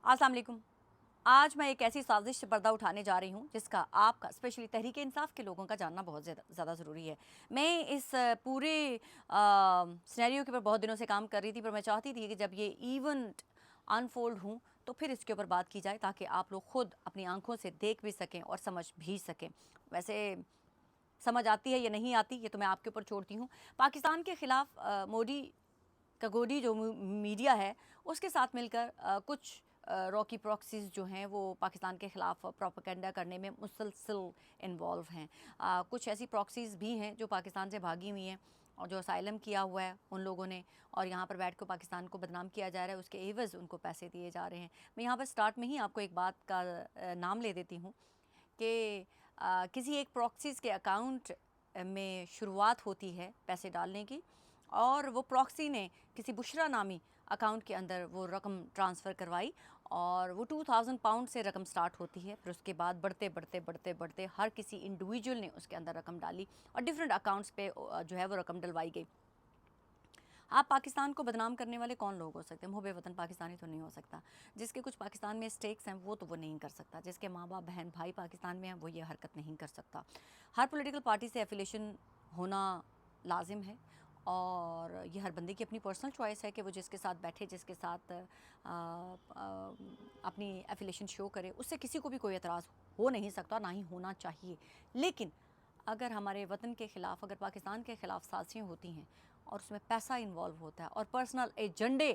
अस्सलाम वालेकुम। आज मैं एक ऐसी साजिश से पर्दा उठाने जा रही हूँ जिसका आपका स्पेशली तहरीक इंसाफ के लोगों का जानना बहुत ज़्यादा ज़रूरी है। मैं इस पूरे सिनेरियो के ऊपर बहुत दिनों से काम कर रही थी, पर मैं चाहती थी कि जब ये इवेंट अनफोल्ड हूँ तो फिर इसके ऊपर बात की जाए ताकि आप लोग खुद अपनी आंखों से देख भी सकें और समझ भी सकें। वैसे समझ आती है या नहीं आती ये तो मैं आपके ऊपर छोड़ती हूँ। पाकिस्तान के ख़िलाफ़ मोदी का गोदी जो मीडिया है उसके साथ मिलकर कुछ रॉकी प्रॉक्सीज़ जो हैं वो पाकिस्तान के ख़िलाफ़ प्रोपेगेंडा करने में मुसलसल इन्वॉल्व हैं। कुछ ऐसी प्रॉक्सीज़ भी हैं जो पाकिस्तान से भागी हुई हैं और जो असाइलम किया हुआ है उन लोगों ने, और यहाँ पर बैठ कर पाकिस्तान को बदनाम किया जा रहा है, उसके एवज़ उनको पैसे दिए जा रहे हैं। मैं यहाँ पर स्टार्ट में ही आपको एक बात का नाम ले देती हूँ कि किसी एक प्रॉक्सीज़ के अकाउंट में शुरुआत होती है पैसे डालने की, और वो प्रॉक्सी ने किसी बुशरा नामी अकाउंट के अंदर वो रकम ट्रांसफ़र करवाई और वो 2000 पाउंड से रकम स्टार्ट होती है। फिर उसके बाद बढ़ते बढ़ते बढ़ते बढ़ते हर किसी इंडिविजुअल ने उसके अंदर रकम डाली और डिफरेंट अकाउंट्स पे जो है वो रकम डलवाई गई। आप पाकिस्तान को बदनाम करने वाले कौन लोग हो सकते हैं? मुहब्बे वतन पाकिस्तानी तो नहीं हो सकता। जिसके कुछ पाकिस्तान में स्टेक्स हैं वो तो वो नहीं कर सकता। जिसके माँ बाप बहन भाई पाकिस्तान में हैं वो ये हरकत नहीं कर सकता। हर पॉलिटिकल पार्टी से एफिलेशन होना लाजिम है और ये हर बंदे की अपनी पर्सनल चॉइस है कि वो जिसके साथ बैठे, जिसके साथ अपनी एफिलेशन शो करे, उससे किसी को भी कोई एतराज़ हो नहीं सकता, ना ही होना चाहिए। लेकिन अगर हमारे वतन के ख़िलाफ़, अगर पाकिस्तान के ख़िलाफ़ साजिशें होती हैं और उसमें पैसा इन्वॉल्व होता है और पर्सनल एजेंडे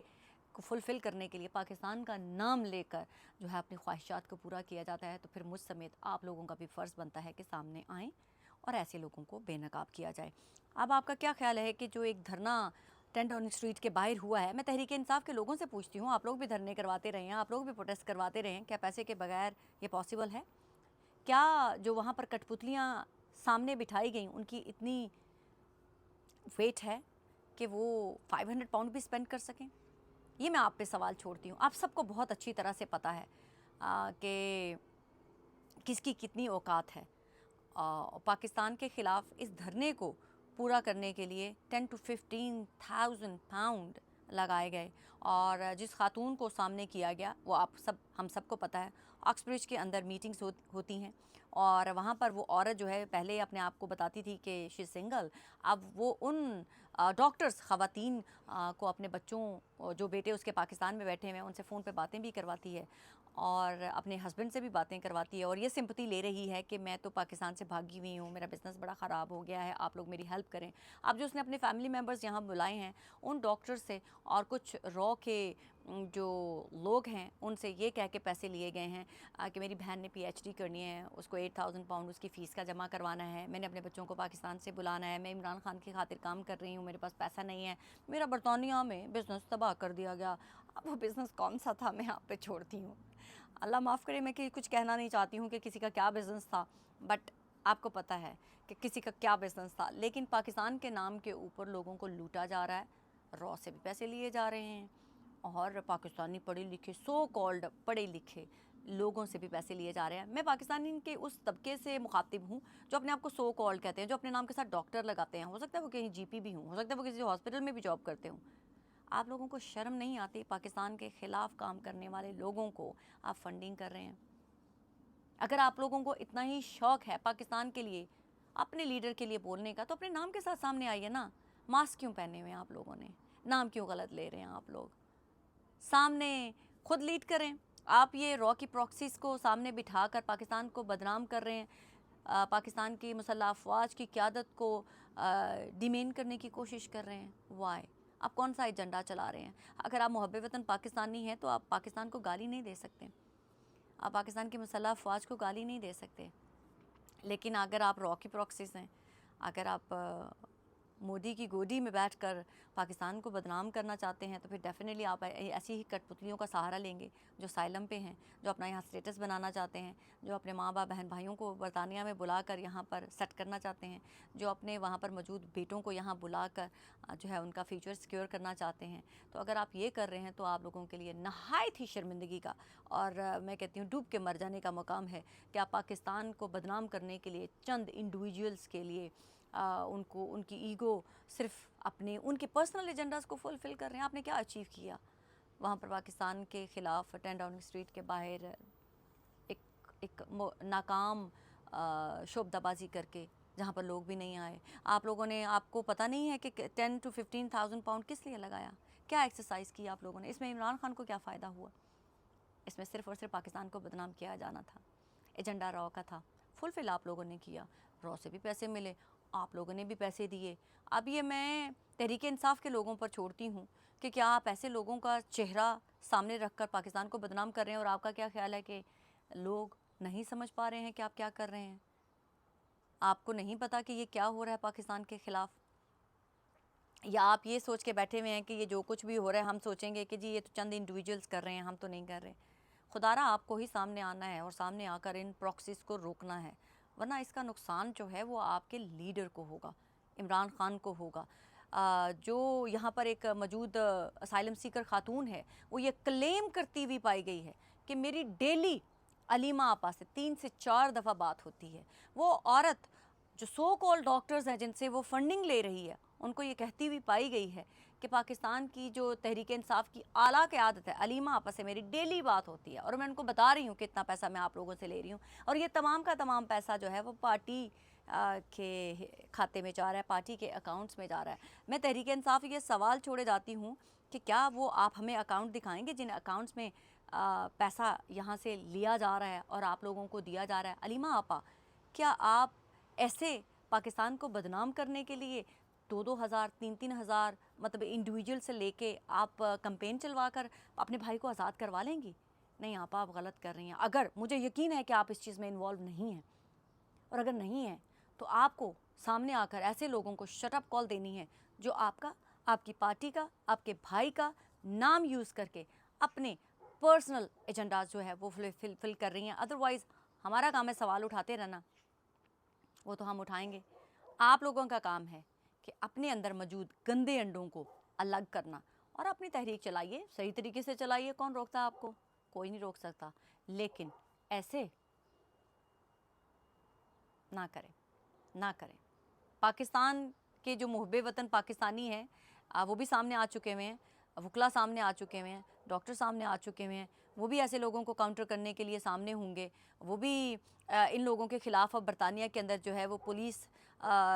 को फुलफ़िल करने के लिए पाकिस्तान का नाम लेकर जो है अपनी ख्वाहिशात को पूरा किया जाता है, तो फिर मुझ समेत आप लोगों का भी फ़र्ज़ बनता है कि सामने आएँ और ऐसे लोगों को बेनकाब किया जाए। अब आपका क्या ख्याल है कि जो एक धरना 10 डाउनिंग स्ट्रीट के बाहर हुआ है, मैं तहरीक इंसाफ के लोगों से पूछती हूँ, आप लोग भी धरने करवाते रहे हैं, आप लोग भी प्रोटेस्ट करवाते रहे हैं, क्या पैसे के बगैर ये पॉसिबल है? क्या जो वहाँ पर कठपुतलियाँ सामने बिठाई गई उनकी इतनी वेट है कि वो 500 पाउंड भी स्पेंड कर सकें? ये मैं आप पे सवाल छोड़ती हूँ। आप सबको बहुत अच्छी तरह से पता है कि किसकी कितनी औकात है। पाकिस्तान के ख़िलाफ़ इस धरने को पूरा करने के लिए 10 to 15,000 पाउंड लगाए गए और जिस खातून को सामने किया गया वो हम सबको पता है। ऑक्सब्रिज के अंदर मीटिंग्स होती हैं और वहाँ पर वो औरत जो है पहले अपने आप को बताती थी कि शी सिंगल, अब वो उन डॉक्टर्स ख़वातीन को अपने बच्चों जो बेटे उसके पाकिस्तान में बैठे हुए हैं उनसे फ़ोन पे बातें भी करवाती है और अपने हस्बैंड से भी बातें करवाती है और ये सिंपैथी ले रही है कि मैं तो पाकिस्तान से भागी हुई हूँ, मेरा बिज़नेस बड़ा ख़राब हो गया है, आप लोग मेरी हेल्प करें। अब जो उसने अपने फैमिली मेम्बर्स यहाँ बुलाए हैं उन डॉक्टर से और कुछ रॉ के जो लोग हैं उनसे ये कह के पैसे लिए गए हैं कि मेरी बहन ने पीएचडी करनी है, उसको 8000 पाउंड उसकी फ़ीस का जमा करवाना है, मैंने अपने बच्चों को पाकिस्तान से बुलाना है, मैं इमरान खान की खातिर काम कर रही हूँ, मेरे पास पैसा नहीं है, मेरा बरतानिया में बिज़नेस तबाह कर दिया गया। अब वो बिज़नेस कौन सा था मैं यहाँ पे छोड़ती हूँ, अल्लाह माफ़ करे, मैं कि कुछ कहना नहीं चाहती हूँ कि किसी का क्या बिज़नेस था, बट आपको पता है कि किसी का क्या बिज़नेस था। लेकिन पाकिस्तान के नाम के ऊपर लोगों को लूटा जा रहा है, रॉ से भी पैसे लिए जा रहे हैं और पाकिस्तानी पढ़े लिखे सो कॉल्ड पढ़े लिखे लोगों से भी पैसे लिए जा रहे हैं। मैं पाकिस्तानी के उस तबके से मुखातिब हूँ जो अपने आप को सो कॉल्ड कहते हैं, जो अपने नाम के साथ डॉक्टर लगाते हैं, हो सकता है वो कहीं जीपी भी हूँ, हो सकता है वो किसी हॉस्पिटल में भी जॉब करते हूँ। आप लोगों को शर्म नहीं आती? पाकिस्तान के ख़िलाफ़ काम करने वाले लोगों को आप फंडिंग कर रहे हैं। अगर आप लोगों को इतना ही शौक़ है पाकिस्तान के लिए, अपने लीडर के लिए बोलने का, तो अपने नाम के साथ सामने आइए ना। मास्क क्यों पहने हुए हैं आप लोगों ने? नाम क्यों गलत ले रहे हैं आप लोग? सामने खुद लीड करें। आप ये रॉ की प्रॉक्सीज़ को सामने बिठाकर पाकिस्तान को बदनाम कर रहे हैं, पाकिस्तान की मुसल्लह अफ़वाज की क़यादत को डिमेन करने की कोशिश कर रहे हैं। वाई? आप कौन सा एजेंडा चला रहे हैं? अगर आप मुहब्बे वतन पाकिस्तानी हैं तो आप पाकिस्तान को गाली नहीं दे सकते, आप पाकिस्तान की मुसल्लह अफ़वाज को गाली नहीं दे सकते। लेकिन अगर आप रॉ की प्रॉक्सीज़ हैं, अगर आप मोदी की गोदी में बैठकर पाकिस्तान को बदनाम करना चाहते हैं, तो फिर डेफिनेटली आप ऐसी ही कठपुतलियों का सहारा लेंगे जो साइलम पे हैं, जो अपना यहाँ स्टेटस बनाना चाहते हैं, जो अपने माँ बाप बहन भाइयों को बरतानिया में बुलाकर यहाँ पर सेट करना चाहते हैं, जो अपने वहाँ पर मौजूद बेटों को यहाँ बुलाकर जो है उनका फ्यूचर सिक्योर करना चाहते हैं। तो अगर आप ये कर रहे हैं तो आप लोगों के लिए नहायत ही शर्मिंदगी का और मैं कहती हूँ डूब के मर जाने का मुकाम है कि आप पाकिस्तान को बदनाम करने के लिए चंद इंडिविजुअल्स के लिए उनको उनकी ईगो सिर्फ अपने उनके पर्सनल एजेंडाज़ को फुलफ़िल कर रहे हैं। आपने क्या अचीव किया? वहाँ पर पाकिस्तान के ख़िलाफ़ 10 डाउनिंग स्ट्रीट के बाहर एक नाकाम शोबदाबाजी करके, जहाँ पर लोग भी नहीं आए। आप लोगों ने, आपको पता नहीं है कि 10 to 15,000 पाउंड किस लिए लगाया, क्या एक्सरसाइज की आप लोगों ने? इसमें इमरान खान को क्या फ़ायदा हुआ? इसमें सिर्फ़ और सिर्फ पाकिस्तान को बदनाम किया जाना था। एजेंडा रॉ का था, फुलफिल आप लोगों ने किया। रॉ से भी पैसे मिले, आप लोगों ने भी पैसे दिए। अब ये मैं तहरीक इंसाफ के लोगों पर छोड़ती हूँ कि क्या आप ऐसे लोगों का चेहरा सामने रखकर पाकिस्तान को बदनाम कर रहे हैं, और आपका क्या ख्याल है कि लोग नहीं समझ पा रहे हैं कि आप क्या कर रहे हैं? आपको नहीं पता कि ये क्या हो रहा है पाकिस्तान के ख़िलाफ़? या आप ये सोच के बैठे हुए हैं कि ये जो कुछ भी हो रहा है हम सोचेंगे कि जी ये तो चंद इंडिविजुअल्स कर रहे हैं, हम तो नहीं कर रहे। खुदारा आपको ही सामने आना है और सामने आकर इन प्रॉक्सीज़ को रोकना है, वरना इसका नुकसान जो है वो आपके लीडर को होगा, इमरान खान को होगा। जो यहाँ पर एक मौजूद असाइलम सीकर खातून है, वो ये क्लेम करती हुई पाई गई है कि मेरी डेली अलीमा आपा से 3 से 4 दफ़ा बात होती है। वो औरत जो सो कॉल्ड डॉक्टर्स हैं जिनसे वो फंडिंग ले रही है, उनको ये कहती हुई पाई गई है कि पाकिस्तान की जो तहरीक इंसाफ की आला क़यादत है, अलीमा आपस से मेरी डेली बात होती है और मैं उनको बता रही हूँ कि इतना पैसा मैं आप लोगों से ले रही हूँ, और ये तमाम का तमाम पैसा जो है वो पार्टी के खाते में जा रहा है, पार्टी के अकाउंट्स में जा रहा है। मैं तहरीक इंसाफ ये सवाल छोड़े जाती हूँ कि क्या वो आप हमें अकाउंट दिखाएंगे जिन अकाउंट्स में पैसा यहाँ से लिया जा रहा है और आप लोगों को दिया जा रहा है? अलीमा आपा, क्या आप ऐसे पाकिस्तान को बदनाम करने के लिए 2-2 हज़ार 3-3 हज़ार मतलब इंडिविजुअल से लेके आप कैंपेन चलवा कर अपने भाई को आज़ाद करवा लेंगी? नहीं आपा, आप गलत कर रही हैं। अगर मुझे यकीन है कि आप इस चीज़ में इन्वॉल्व नहीं हैं, और अगर नहीं है तो आपको सामने आकर ऐसे लोगों को शट अप कॉल देनी है जो आपका, आपकी पार्टी का, आपके भाई का नाम यूज़ करके अपने पर्सनल एजेंडाज जो है वो फिल कर रही हैं। अदरवाइज़ हमारा काम है सवाल उठाते रहना, वो तो हम उठाएंगे। आप लोगों का काम है कि अपने अंदर मौजूद गंदे अंडों को अलग करना और अपनी तहरीक चलाइए, सही तरीके से चलाइए। कौन रोकता है आपको? कोई नहीं रोक सकता, लेकिन ऐसे ना करें, ना करें। पाकिस्तान के जो मुहब्बे वतन पाकिस्तानी हैं वो भी सामने आ चुके हुए हैं, वकला सामने आ चुके हुए हैं, डॉक्टर सामने आ चुके हुए हैं, वो भी ऐसे लोगों को काउंटर करने के लिए सामने होंगे। वो भी इन लोगों के ख़िलाफ़ अब बरतानिया के अंदर जो है वो पुलिस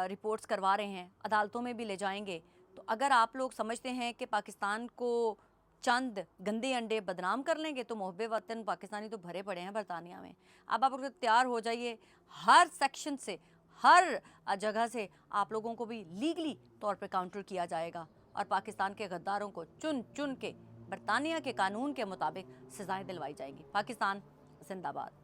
रिपोर्ट्स करवा रहे हैं, अदालतों में भी ले जाएंगे। तो अगर आप लोग समझते हैं कि पाकिस्तान को चंद गंदे अंडे बदनाम कर लेंगे तो मुहब्बे वतन पाकिस्तानी तो भरे पड़े हैं बरतानिया में। अब आप लोग तैयार हो जाइए, हर सेक्शन से, हर जगह से आप लोगों को भी लीगली तौर पर काउंटर किया जाएगा और पाकिस्तान के गद्दारों को चुन चुन के बरतानिया के कानून के मुताबिक सज़ाएं दिलवाई जाएंगी। पाकिस्तान जिंदाबाद।